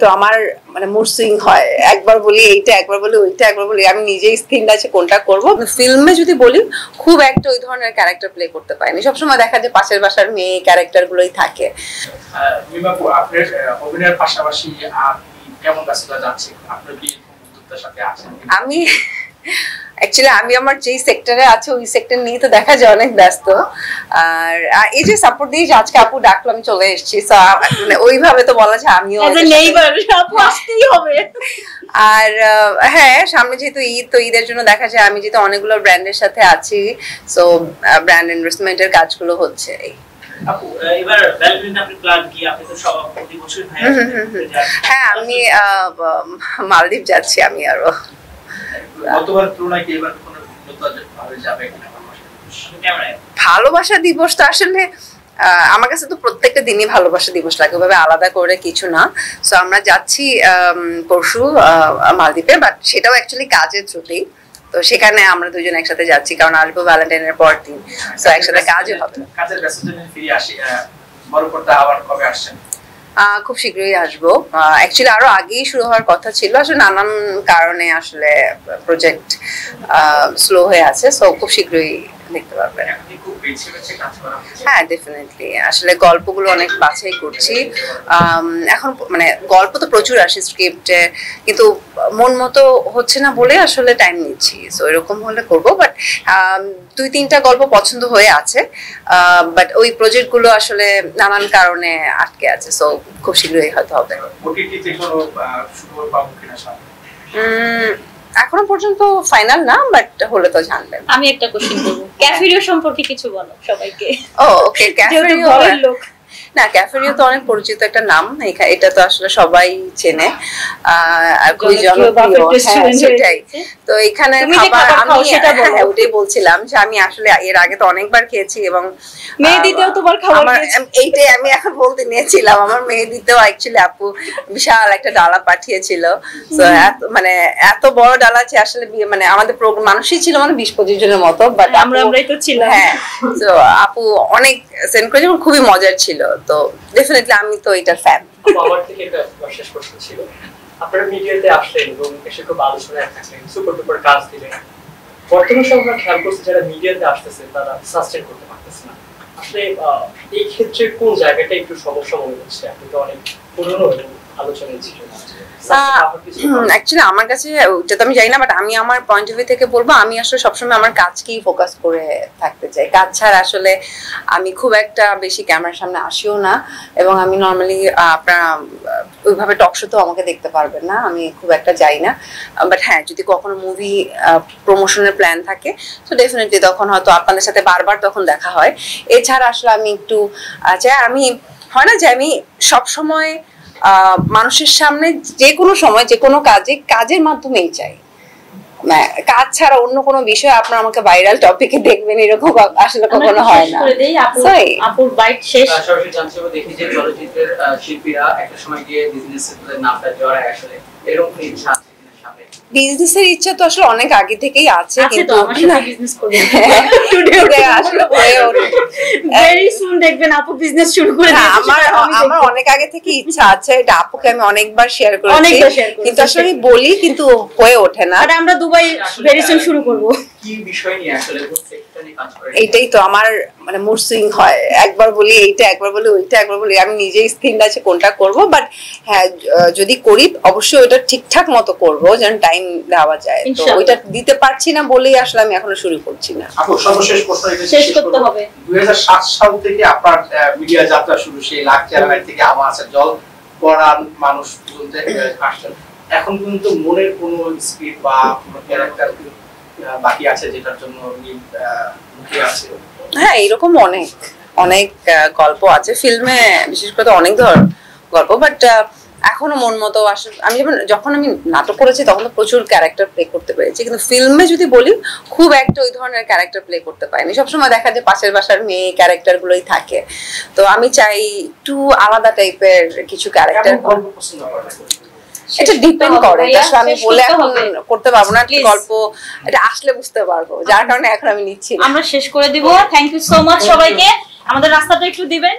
তো আমার মানে মুড সুইং হয়, একবার বলি এইটা, একবার বলি ওইটা, একবার বলি আমি নিজেই স্থির আছে কোনটা করবো। ফিল্মে যদি বলি খুব একটা ওই ধরনের ক্যারেক্টার প্লে করতে পারিনি, সবসময় দেখা যায় পাশের বাসার মেয়ে ক্যারেক্টার গুলোই থাকে। আপনার অভিনয়ের পাশাপাশি কেমন ব্যস্ততা যাচ্ছে, আপনার কি বন্ধুত্বের সাথে আছেন? আমি অ্যাকচুয়ালি আমি আমার যেই সেক্টরে আছে ওই সেক্টর নিয়ে তো দেখা যায় অনেক ব্যস্ত। আর এই যে সাপোর্ট দিয়ে আজকে আপু ডাকলো আমি চলে এসেছি, মানে ওইভাবে তো বলা যায় আমিও আসতেই হবে। আর হ্যাঁ, সামনে যেহেতু ঈদ, তো ঈদের জন্য দেখা যায় আমি যেহেতু অনেকগুলো ব্র্যান্ডের সাথে আছি, সো ব্র্যান্ড এন্ডোর্সমেন্টের কাজগুলো হচ্ছে। হ্যাঁ, আমি মালদ্বীপ যাচ্ছি আমি আরো। ভালোবাসা দিবস তো আসলে আমার কাছে তো প্রত্যেকটা দিনই ভালোবাসা দিবস লাগে, ওইভাবে আলাদা করে কিছু না। সো আমরা যাচ্ছি পরশু মালদ্বীপে, বাট সেটাও অ্যাকচুয়ালি কাজের থ্রুতেই। তো সেখানে আমরা দুজন একসাথে যাচ্ছি, কারণ আসবো ভ্যালেন্টাইনের পর দিন, সো একসাথে কাজও হবে। কাজের ব্যস্ততা ফিরে আসি, বড় পর্দা আবার কবে আসছেন? খুব শীঘ্রই আসবো। অ্যাকচুয়ালি আরো আগেই শুরু হওয়ার কথা ছিল, আসলে নানান কারণে আসলে প্রজেক্ট স্লো হয়ে আছে, সো খুব শীঘ্রই দেখতে পারবেন। হ্যাঁ, ডেফিনেটলি আসলে গল্পগুলো অনেক বাছাই করছি এখন, মানে গল্প তো প্রচুর আসে স্ক্রিপ্টে, কিন্তু মন মতো হচ্ছে না বলে আসলে টাইম নিচ্ছি। সো এরকম হলে করবো, বাট 2-3টা গল্প পছন্দ হয়ে আছে, বাট ওই প্রজেক্টগুলো আসলে নানান কারণে আটকে আছে, সো খুব শীঘ্রই হয়তো হবে। এখনো পর্যন্ত ফাইনাল না, বাট হলে তো জানবেন। আমি একটা কোশ্চেন করব, ক্যাফেরিও সম্পর্কে কিছু বলো সবাইকে। ওকে, ক্যাফেরিও না, ক্যাফেরিও তো অনেক পরিচিত একটা নাম, এটা তো আসলে সবাই চেনে, আর খুবই জনপ্রিয়। সেটাই তো এখানে খাবার, আমি ওটাই বলছিলাম যে আমি আসলে এর আগে তো অনেকবার খেয়েছি, এবং মেহেদিতেও তোমার খাবার এইটাই আমি এখন বলতে নিয়েছিলাম। আমার মেহেদিতেও অ্যাকচুয়ালি আপু বিশাল একটা ডালা পাঠিয়েছিল, তো মানে এত বড় ডালা আছে আসলে, মানে আমাদের মানুষই ছিল মানে 20-25 জনের মতো, বাট আমরাই তো ছিলাম। হ্যাঁ, তো আপু অনেক সেন্ড করেছে, খুবই মজার ছিল। তো ডেফিনেটলি আমি তো এটার ফ্যান। আমার থেকে একটা শেষ প্রশ্ন ছিল, আপনারা মিডিয়াতে আসলেন এবং এসে খুব আলোচনায় থাকলেন, সুপার ডুপার কাজ দিলেন। বর্তমান সময় আমরা খেয়াল করছি যারা মিডিয়াতে আসতেছে তারা সাস্টেন করতে পারতেছে না। আসলে এই ক্ষেত্রে কোন জায়গাটা একটু সমস্যা মনে হচ্ছে? আপনি তো অনেক পুরনো এবং আলোচনায় ছিলেন। অ্যাকচুয়ালি আমার কাছে ওটা তো আমি জানি না, বাট আমি আমার পয়েন্ট অফ ভিউ থেকে বলবো, আমি আসলে সবসময় আমার কাজকেই ফোকাস করে থাকতে চাই। কাজ ছাড়া আসলে আমি খুব একটা বেশি ক্যামেরার সামনে আসিও না, এবং আমি নর্মালি আপনারা ওইভাবে টক শোতেও আমাকে দেখতে পারবেন না, আমি খুব একটা যাই না। বাট হ্যাঁ, যদি কখনো মুভি প্রমোশনের প্ল্যান থাকে তো ডেফিনেটলি তখন হয়তো আপনাদের সাথে বারবার তখন দেখা হয়। এছাড়া আসলে আমি একটু চাই, আমি হয় না যে আমি সবসময় মানুষের সামনে যে কোনো সময় যে কোনো কাজের মাধ্যমেই চাই, কাজ ছাড়া অন্য কোনো বিষয় আপনার আমাকে ভাইরাল টপিকে দেখবেন এরকম আসলে কখনো হয় না। আপুর বাইট শেষ। সরাসরি জানতে চাইবো, দেখি যে চলচ্চিত্রের শিল্পীরা একটা সময় গিয়ে বিজনেসের নামটা জড়ায়, আসলে এরকম ইচ্ছা আছে? বিজনেসের ইচ্ছা তো আসলে অনেক আগে থেকেই আছে, কিন্তু বিজনেস করবেন টুডে আসলে ভেরি সুন দেখবেন আপু বিজনেস শুরু করে দিয়েছে। আমার অনেক আগে থেকে ইচ্ছা আছে, এটা আপুকে আমি অনেকবার শেয়ার করেছি, কিন্তু আসলে আমি বলি কিন্তু হয়ে ওঠে না। আর আমরা দুবাই ভেরি সুন শুরু করব। কি বিষয় নিয়ে আসলে কাজ করেন? এইটাই তো আমার মানে মুড সুইং হয়, একবার বলি এইটা, একবার বলি ওইটা, একবার বলি আমি নিজেই স্থির আছে কোনটা করব। বাট হ্যাঁ, যদি করি অবশ্যই ওটা ঠিকঠাক মতো করব, যেন টাইম দেওয়া যায়। তো ওইটা দিতে পারছি না বলেই আসলে আমি এখনো শুরু করছি না। আপু সর্বশেষ প্রশ্ন শেষ করতে হবে। 2007 সাল থেকে আপনার মিডিয়া যাত্রা শুরু, সেই লাখ চ্যানেল থেকে আমার আছে জল পড়ান মানুষ পর্যন্ত আসছেন, এখন কিন্তু মনের কোনো স্ক্রিপ্ট বা কোনো ক্যারেক্টার বাকি আছে যেটার জন্য মুখে আছে? হ্যাঁ, এরকম অনেক অনেক গল্প আছে ফিল্মে, বিশেষ করে অনেক গল্প, বাট এখনো মন মতো আসলে আমি যখন আমি নাটক করেছি তখন তো প্রচুর ক্যারেক্টার প্লে করতে পেরেছি, কিন্তু ফিল্মে যদি বলি খুব একটা ওই ধরনের ক্যারেক্টার প্লে করতে পারিনি, সবসময় দেখা যায় পাশের বাসার মেয়ে ক্যারেক্টার গুলোই থাকে। তো আমি চাই একটু আলাদা টাইপের কিছু ক্যারেক্টার। এটা ডিপেন্ড করে, আমি বলে এখন করতে পারবো না, গল্প এটা আসলে বুঝতে পারবো, যার কারণে এখন আমি নিচ্ছি। আমরা শেষ করে দিব। থ্যাংক ইউ সো মাচ সবাইকে। আমাদের রাস্তাটা একটু দিবেন।